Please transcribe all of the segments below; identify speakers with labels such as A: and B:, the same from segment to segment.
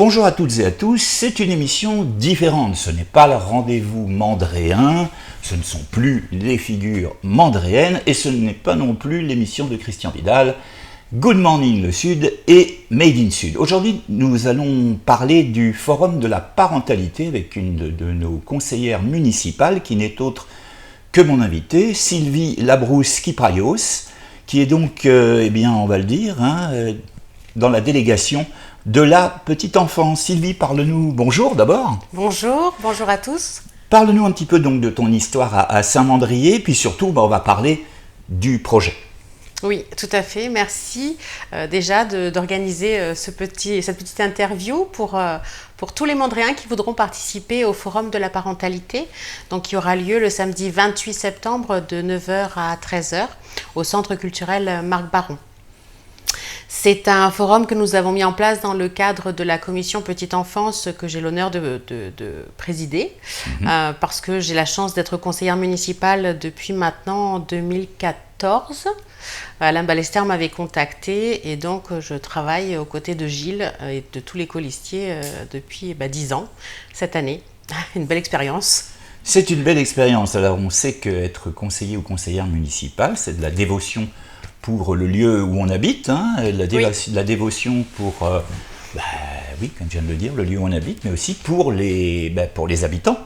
A: Bonjour à toutes et à tous, c'est une émission différente. Ce n'est pas le rendez-vous mandréen, ce ne sont plus les figures mandréennes et ce n'est pas non plus l'émission de Christian Vidal, Good Morning le Sud et Made in Sud. Aujourd'hui, nous allons parler du forum de la parentalité avec une de nos conseillères municipales qui n'est autre que mon invitée, Sylvie Labrousse-Kyprios, qui est donc, on va le dire, dans la délégation de la petite enfance. Sylvie, parle-nous, bonjour d'abord.
B: Bonjour à tous.
A: Parle-nous un petit peu donc de ton histoire à Saint-Mandrier, puis surtout on va parler du projet.
B: Oui, tout à fait, merci déjà d'organiser cette petite interview pour tous les Mandréens qui voudront participer au Forum de la parentalité, donc qui aura lieu le samedi 28 septembre de 9h à 13h au Centre culturel Marc Baron. C'est un forum que nous avons mis en place dans le cadre de la commission petite enfance que j'ai l'honneur de présider, parce que j'ai la chance d'être conseillère municipale depuis maintenant 2014. Alain Ballester m'avait contacté et donc je travaille aux côtés de Gilles et de tous les colistiers depuis 10 ans cette année. Une belle expérience.
A: C'est une belle expérience. Alors on sait qu'être conseiller ou conseillère municipale, c'est de la dévotion pour le lieu où on habite, la dévotion pour, comme je viens de le dire, le lieu où on habite, mais aussi pour les habitants.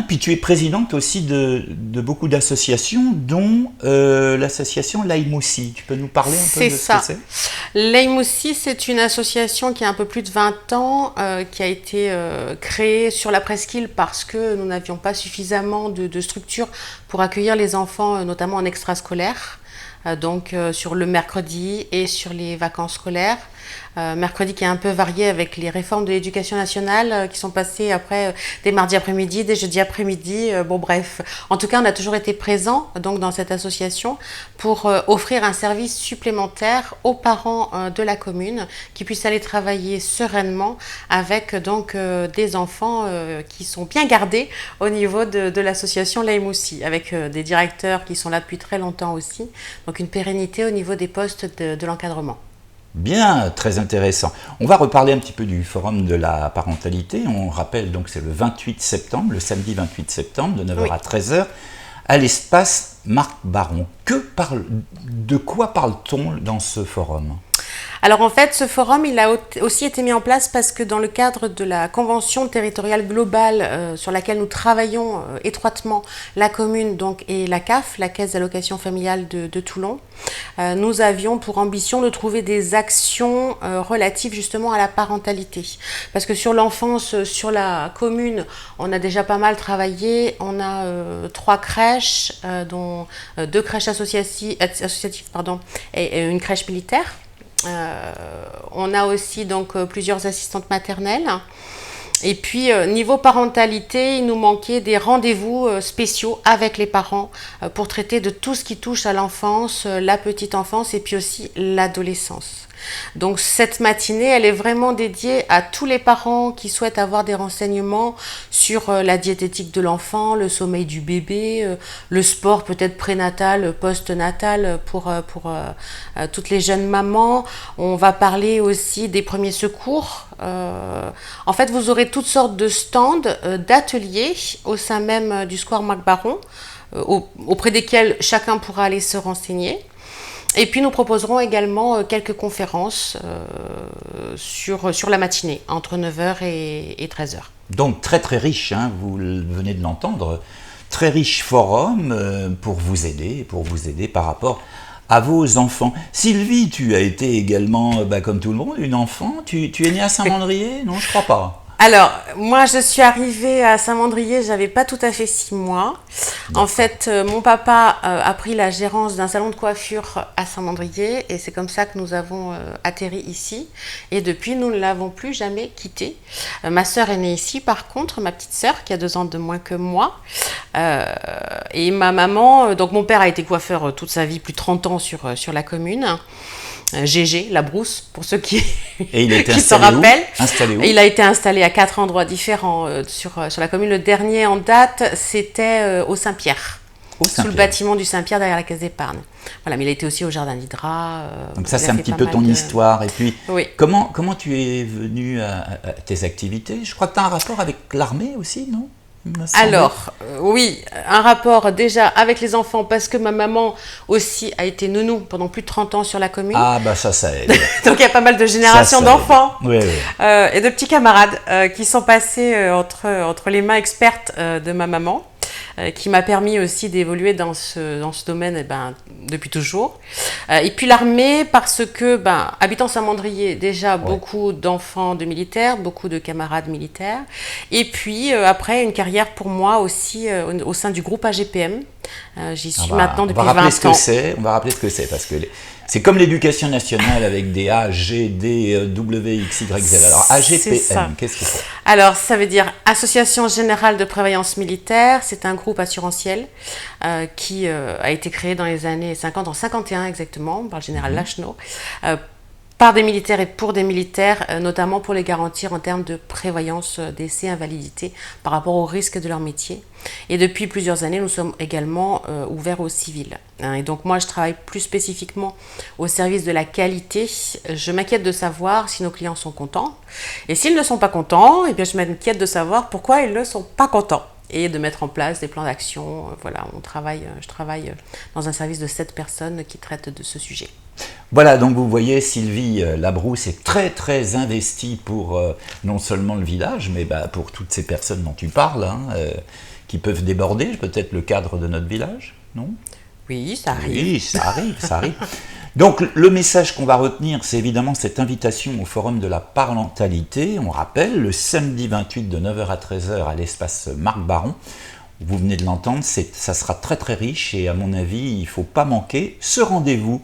A: Puis tu es présidente aussi de beaucoup d'associations, dont l'association Laïmoussi. Tu peux nous parler un peu de ce que c'est ?
B: Laïmoussi, c'est une association qui a un peu plus de 20 ans, qui a été créée sur la presqu'île parce que nous n'avions pas suffisamment de structures pour accueillir les enfants, notamment en extrascolaire. Donc sur le mercredi et sur les vacances scolaires. Mercredi qui est un peu varié avec les réformes de l'éducation nationale qui sont passées après des mardis après-midi, des jeudis après-midi. En tout cas, on a toujours été présents donc dans cette association pour offrir un service supplémentaire aux parents de la commune qui puissent aller travailler sereinement avec donc des enfants qui sont bien gardés au niveau de l'association Laïmoussi, avec des directeurs qui sont là depuis très longtemps aussi. Donc une pérennité au niveau des postes de l'encadrement.
A: Bien, très intéressant. On va reparler un petit peu du forum de la parentalité. On rappelle donc c'est le 28 septembre, le samedi 28 septembre, de 9h à 13h, à l'espace Marc Baron. De quoi parle-t-on dans ce forum ?
B: Alors en fait, ce forum, il a aussi été mis en place parce que dans le cadre de la convention territoriale globale sur laquelle nous travaillons étroitement, la commune donc, et la CAF, la Caisse d'allocation familiale de Toulon, nous avions pour ambition de trouver des actions relatives justement à la parentalité. Parce que sur l'enfance, sur la commune, on a déjà pas mal travaillé. On a 3 crèches, dont 2 crèches associatives et une crèche militaire. On a aussi donc plusieurs assistantes maternelles. Et puis, niveau parentalité, il nous manquait des rendez-vous spéciaux avec les parents pour traiter de tout ce qui touche à l'enfance, la petite enfance et puis aussi l'adolescence. Donc cette matinée, elle est vraiment dédiée à tous les parents qui souhaitent avoir des renseignements sur la diététique de l'enfant, le sommeil du bébé, le sport peut-être prénatal, post-natal pour toutes les jeunes mamans. On va parler aussi des premiers secours. En fait, vous aurez toutes sortes de stands, d'ateliers au sein même du Square Marc Baron, auprès desquels chacun pourra aller se renseigner. Et puis nous proposerons également quelques conférences sur la matinée, entre 9h et 13h.
A: Donc très très riche, vous venez de l'entendre, très riche forum pour vous aider par rapport à vos enfants. Sylvie, tu as été également, comme tout le monde, une enfant. Tu es née à Saint-Mandrier ? Non, je crois pas.
B: Alors, moi, je suis arrivée à Saint-Mandrier, j'avais pas tout à fait 6 mois. En fait, mon papa a pris la gérance d'un salon de coiffure à Saint-Mandrier et c'est comme ça que nous avons atterri ici. Et depuis, nous ne l'avons plus jamais quitté. Ma sœur est née ici, par contre, ma petite sœur, qui a 2 ans de moins que moi. Et ma maman, donc mon père a été coiffeur toute sa vie, plus de 30 ans sur la commune. Gégé, Labrousse, pour ceux qui s'en rappellent.
A: Installé où ?
B: Il a été installé à 4 endroits différents sur la commune. Le dernier en date, c'était au Saint-Pierre. sous le bâtiment du Saint-Pierre derrière la Caisse d'Épargne. Voilà, mais il a été aussi au Jardin d'Hydra.
A: Donc ça, c'est un petit peu ton histoire. Et puis,
B: oui.
A: comment tu es venu à tes activités? Je crois que tu as un rapport avec l'armée aussi, non?
B: Alors, oui, un rapport déjà avec les enfants, parce que ma maman aussi a été nounou pendant plus de 30 ans sur la commune.
A: Ah, bah ça aide.
B: Donc il y a pas mal de générations d'enfants
A: oui.
B: Et de petits camarades qui sont passés entre les mains expertes de ma maman. Qui m'a permis aussi d'évoluer dans ce domaine depuis toujours. Et puis l'armée, parce que, habitant Saint-Mandrier, déjà beaucoup d'enfants de militaires, beaucoup de camarades militaires. Et puis après, une carrière pour moi aussi au sein du groupe AGPM. J'y suis maintenant depuis 20 ans.
A: On va rappeler ce que c'est, parce que c'est comme l'éducation nationale avec des A, G, D, W, X, Y, Z. Alors AGPM, qu'est-ce que c'est?
B: Alors ça veut dire Association Générale de Prévoyance Militaire. C'est un groupe assurantiel qui a été créé dans les années 50, en 51 exactement, par le général Lachenot, par des militaires et pour des militaires, notamment pour les garantir en termes de prévoyance décès, invalidité, par rapport aux risques de leur métier. Et depuis plusieurs années, nous sommes également ouverts aux civils. Et donc moi, je travaille plus spécifiquement au service de la qualité. Je m'inquiète de savoir si nos clients sont contents. Et s'ils ne sont pas contents, eh bien, je m'inquiète de savoir pourquoi ils ne sont pas contents. Et de mettre en place des plans d'action. Voilà, je travaille dans un service de 7 personnes qui traitent de ce sujet.
A: Voilà, donc vous voyez, Sylvie Labrousse est très très investie pour non seulement le village, mais pour toutes ces personnes dont tu parles, qui peuvent déborder peut-être le cadre de notre village, non?
B: Oui, ça arrive.
A: Oui, ça arrive. Donc le message qu'on va retenir, c'est évidemment cette invitation au Forum de la parentalité. On rappelle, le samedi 28 de 9h à 13h à l'espace Marc Baron. Vous venez de l'entendre, ça sera très très riche et à mon avis, il ne faut pas manquer ce rendez-vous.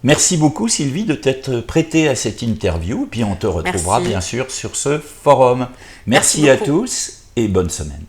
A: Merci beaucoup Sylvie de t'être prêtée à cette interview, puis on te retrouvera bien sûr sur ce forum. Merci à tous et bonne semaine.